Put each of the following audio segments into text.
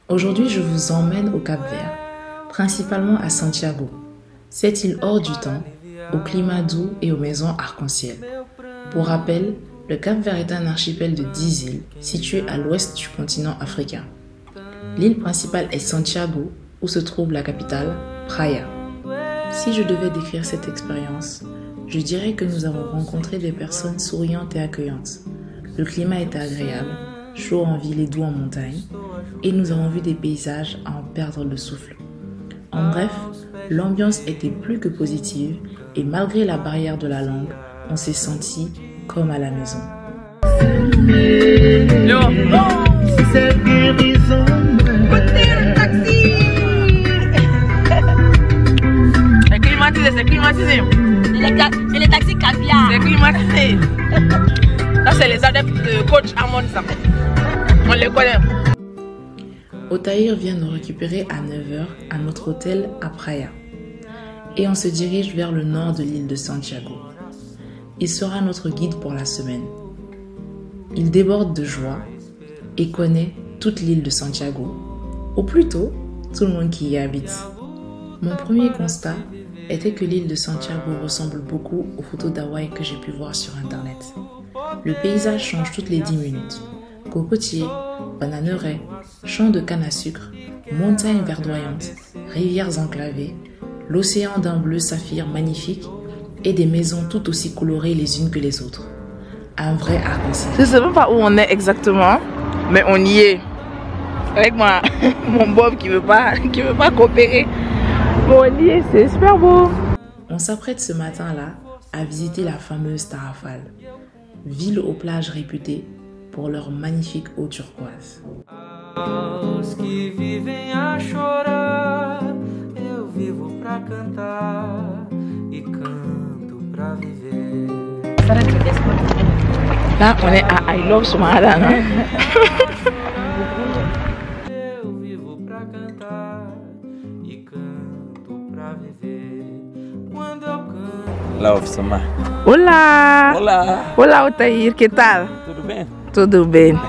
Aujourd'hui, je vous emmène au Cap-Vert, principalement à Santiago, cette île hors du temps, au climat doux et aux maisons arc-en-ciel. Pour rappel, le Cap-Vert est un archipel de 10 îles situé à l'ouest du continent africain. L'île principale est Santiago, où se trouve la capitale, Praia. Si je devais décrire cette expérience, je dirais que nous avons rencontré des personnes souriantes et accueillantes. Le climat était agréable, chaud en ville et doux en montagne, et nous avons vu des paysages à en perdre le souffle. En bref, l'ambiance était plus que positive et malgré la barrière de la langue, on s'est senti comme à la maison. C'est climatisé. C'est les taxis caviar. C'est climatisé. Là, c'est les adeptes de coach Amon. On les connaît. Otaïr vient nous récupérer à 9h à notre hôtel à Praia. Et on se dirige vers le nord de l'île de Santiago. Il sera notre guide pour la semaine. Il déborde de joie et connaît toute l'île de Santiago, ou plutôt tout le monde qui y habite. Mon premier constat était que l'île de Santiago ressemble beaucoup aux photos d'Hawaï que j'ai pu voir sur internet. Le paysage change toutes les 10 minutes. Cocotiers, bananeraies, champs de canne à sucre, montagnes verdoyantes, rivières enclavées, l'océan d'un bleu saphir magnifique et des maisons tout aussi colorées les unes que les autres. Un vrai arc-en-ciel. Je ne sais même pas où on est exactement, mais on y est. Avec mon Bob qui veut pas coopérer. Bon, on y est, c'est super beau. On s'apprête ce matin-là à visiter la fameuse Tarrafal, ville aux plages réputées pour leur magnifique eau turquoise. Là, on est à I Love Somala, non? Love Somala. Olá! Olá! Olá, Otaïr, que tal? Tudo bem? Tudo bem.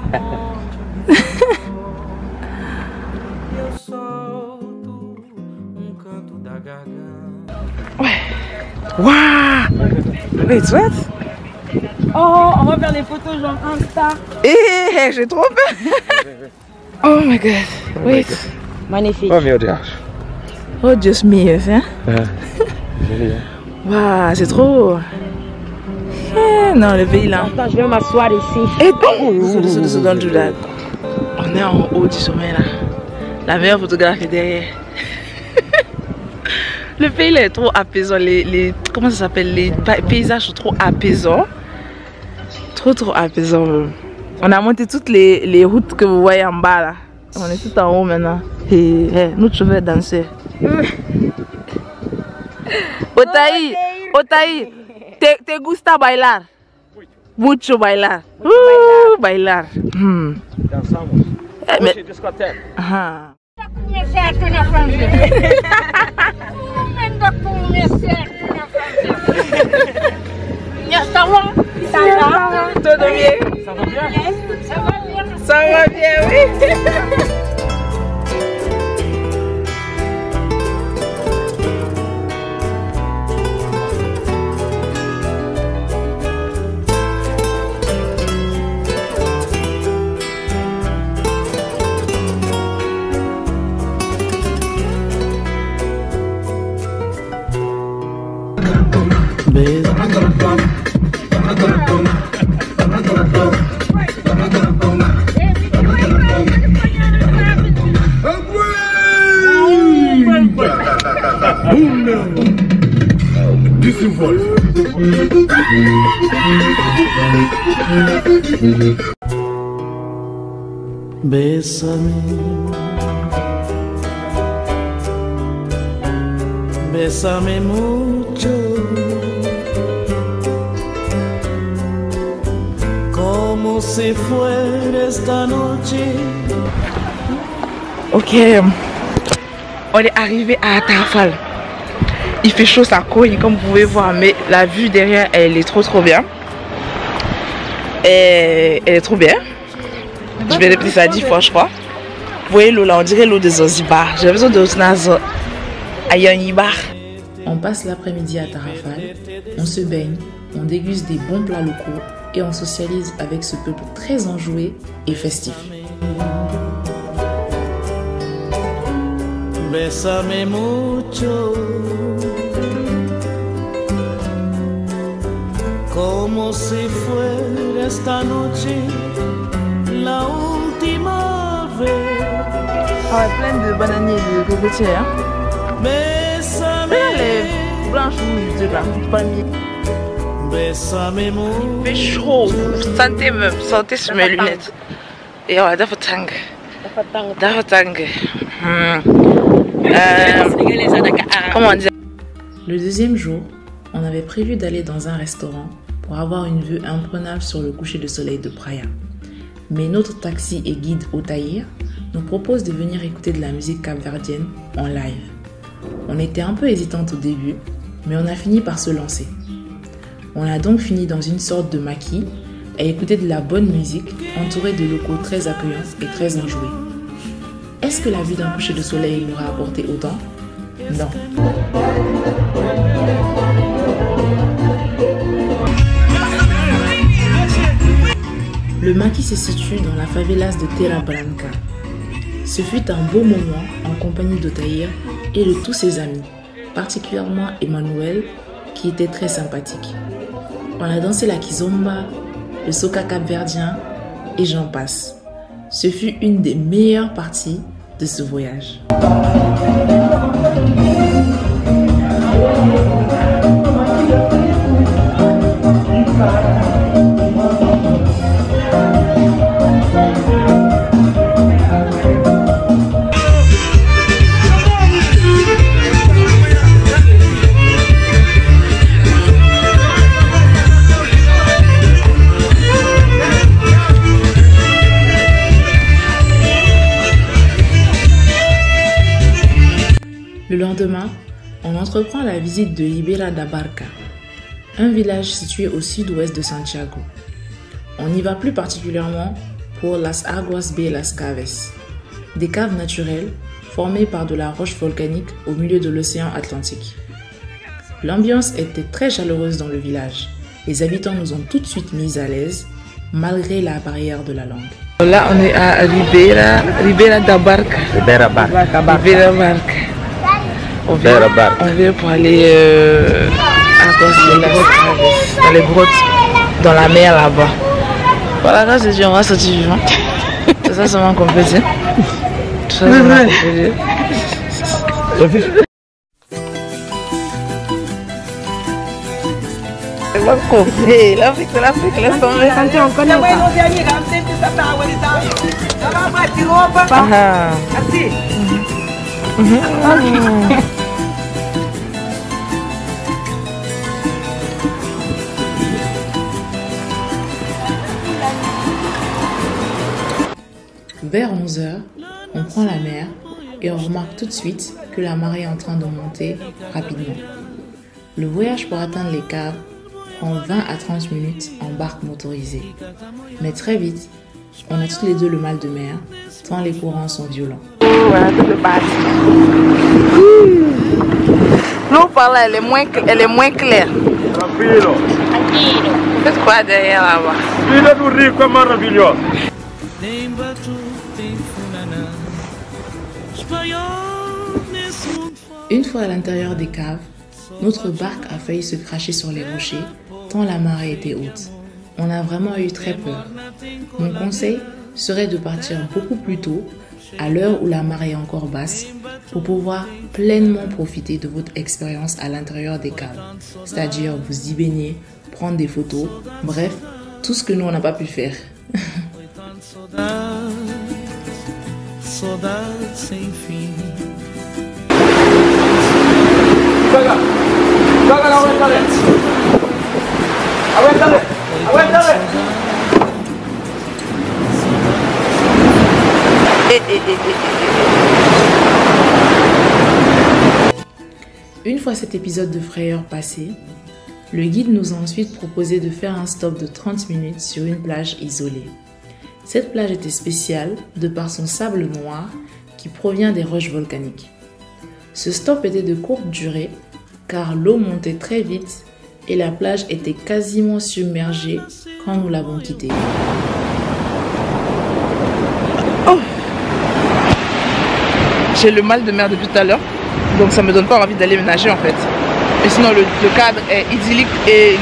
Waouh! Wait, what? Oh, on va faire les photos genre Insta. Eh, j'ai trop peur. Oh my god. Wait. Magnifique. Oh meu Deus. Oh Dios mío, hein? Waouh, c'est trop. Eh, non, le pays là. Attends, je vais m'asseoir ici. Et don't do that. On est en haut du sommet là. La meilleure photographe est derrière. Le pays là est trop apaisant. Comment ça s'appelle? Les paysages sont trop apaisants. Trop apaisant. On a monté toutes les routes que vous voyez en bas là. On est tout en haut maintenant. Et nous tu veux danser. Otaï, te gusta bailar? Mucho bailar. Bailar. Dançamos. Mais... discoteca. Ah. Ça va? Tudo bien? Ça va bien? Ça va bien, oui. Bésame, bésame mucho, como si fuera esta noche. Ok, on est arrivé à Tarrafal. Il fait chaud, ça cogne comme vous pouvez voir, mais la vue derrière elle est trop bien. Et elle est trop bien. Je vais répéter ça 10 fois je crois. Vous voyez l'eau là, on dirait l'eau de Zanzibar. J'ai besoin de à Yanibar. On passe l'après-midi à Tarafal, on se baigne, on déguste des bons plats locaux et on socialise avec ce peuple très enjoué et festif. Bésame mucho, como si fuera esta noche la última vez. Ah, plein de bananiers et de cocotiers. Hein? Bésame, Les blanches rouges de là, palmier. bésame Il fait mucho. chaud, sentez même, sentez sur mes lunettes. Et ouais, dafatang. Dafatang. Comment dire? Le deuxième jour, on avait prévu d'aller dans un restaurant pour avoir une vue imprenable sur le coucher de soleil de Praia. Mais notre taxi et guide Otaïr nous propose de venir écouter de la musique capverdienne en live. On était un peu hésitante au début, mais on a fini par se lancer. On a donc fini dans une sorte de maquis à écouter de la bonne musique entourée de locaux très accueillants et très enjoués. Est-ce que la vue d'un coucher de soleil nous a apporté autant? Non. Le maquis se situe dans la favelas de Terra Branca. Ce fut un beau moment en compagnie d'Otaïr et de tous ses amis, particulièrement Emmanuel, qui était très sympathique. On a dansé la kizomba, le soca capverdien et j'en passe. Ce fut une des meilleures parties de ce voyage. Le lendemain, on entreprend la visite de Ribeira da Barca, un village situé au sud-ouest de Santiago. On y va plus particulièrement pour Las Aguas Belas Caves, des caves naturelles formées par de la roche volcanique au milieu de l'océan Atlantique. L'ambiance était très chaleureuse dans le village. Les habitants nous ont tout de suite mis à l'aise, malgré la barrière de la langue. Là, on est à Ribeira da Barca. Ribeira Barca. Ribeira Barca. On vient pour aller dans les grottes, dans la mer là-bas. Voilà, grâce à Dieu, on va sortir vivant. C'est ça seulement qu'on peut dire. C'est ça seulement qu'on peut dire. L'Afrique, c'est l'Afrique, laisse tomber. On connaît Ah. Vers 11h, on prend la mer et on remarque tout de suite que la marée est en train de monter rapidement. Le voyage pour atteindre les caves prend 20 à 30 minutes en barque motorisée. Mais très vite, on a toutes les deux le mal de mer, tant les courants sont violents. Voilà tout le bâtiment. L'eau par là, elle est moins claire. Faites quoi derrière là-bas? Une fois à l'intérieur des caves, notre barque a failli se cracher sur les rochers, tant la marée était haute. On a vraiment eu très peur. Mon conseil serait de partir beaucoup plus tôt, à l'heure où la marée est encore basse, pour pouvoir pleinement profiter de votre expérience à l'intérieur des caves. C'est-à-dire vous y baigner, prendre des photos, bref, tout ce que nous on n'a pas pu faire. Saudade sem fim. Une fois cet épisode de frayeur passé, le guide nous a ensuite proposé de faire un stop de 30 minutes sur une plage isolée. Cette plage était spéciale de par son sable noir qui provient des roches volcaniques. Ce stop était de courte durée car l'eau montait très vite et la plage était quasiment submergée quand nous l'avons quittée. Oh. J'ai le mal de mer depuis tout à l'heure, donc ça me donne pas envie d'aller me nager en fait. Et sinon le cadre est idyllique et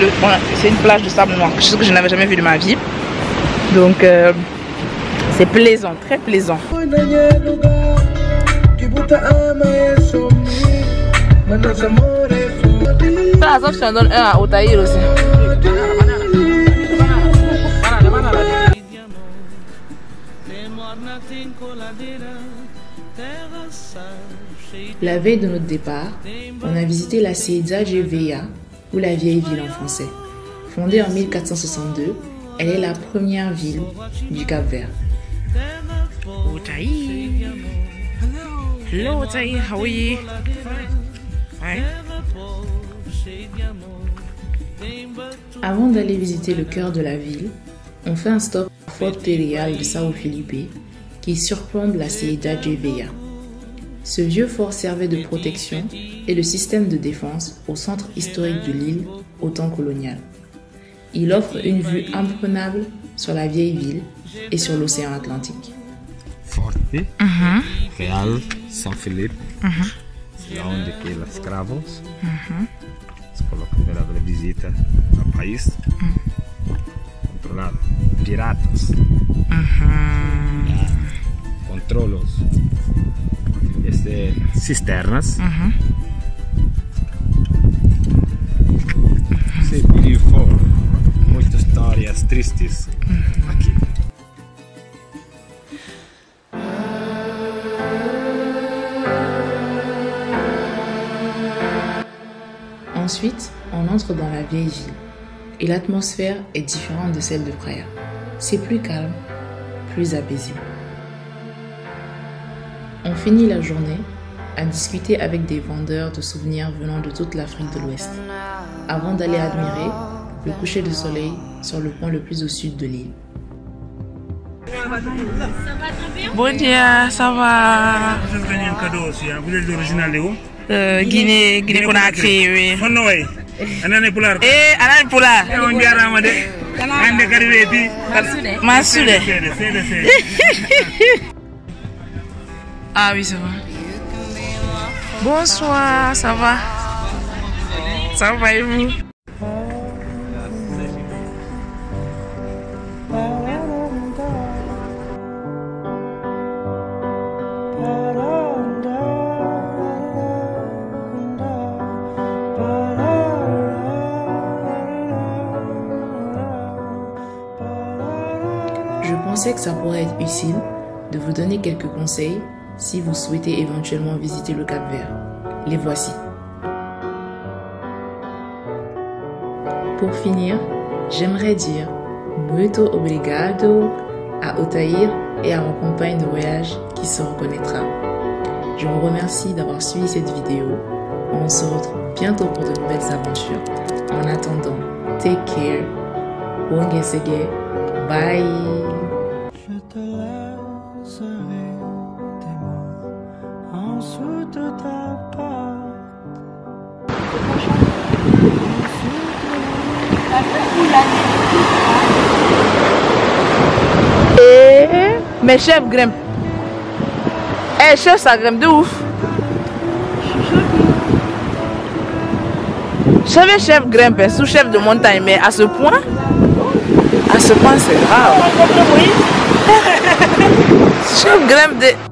c'est une plage de sable noir, quelque chose que je n'avais jamais vu de ma vie. Donc c'est plaisant, très plaisant. Ça, je t'en donne un à Otaïr aussi. La veille de notre départ, on a visité la Ceyda de Veia, ou la vieille ville en français. Fondée en 1462, elle est la première ville du Cap-Vert. Otaïr. Hello Otaïr, how are you? Fine. Avant d'aller visiter le cœur de la ville, on fait un stop au Fort Impérial de Sao Felipe qui surplombe la Ceyda de Veia. Ce vieux fort servait de protection et de système de défense au centre historique de l'île au temps colonial. Il offre une vue imprenable sur la vieille ville et sur l'océan Atlantique. Forte, Real, São Felipe, là onde que os escravos, pela primeira visita ao país, controlado, piratas, controlos, cisternas, se viu muitas histórias tristes aqui. Ensuite, on entre dans la vieille ville et l'atmosphère est différente de celle de Praia. C'est plus calme, plus apaisé. On finit la journée à discuter avec des vendeurs de souvenirs venant de toute l'Afrique de l'Ouest, avant d'aller admirer le coucher de soleil sur le point le plus au sud de l'île. Bon dia, ça va? Je vais gagner un cadeau aussi. Vous êtes l'original de où? Guinée Conakry, oui. Anane Pular. Anane Pular. On jarama de. Ande kadi weti. Mansoudé. Ah oui, ça va. Bonsoir, ça va? Ça va et vous? Je pensais que ça pourrait être utile de vous donner quelques conseils si vous souhaitez éventuellement visiter le Cap-Vert. Les voici. Pour finir, j'aimerais dire muito obrigado à Otaïr et à mon compagne de voyage qui se reconnaîtra. Je vous remercie d'avoir suivi cette vidéo. On se retrouve bientôt pour de nouvelles aventures. En attendant, take care. Wongesege. Bye. Je te laisserai des mots en dessous de ta porte. Mes chefs grimpent. Eh, chef, ça grimpe de ouf. J'avais chef grimpe, sous-chef de montagne, mais à ce point, c'est grave. Chef grimpe de...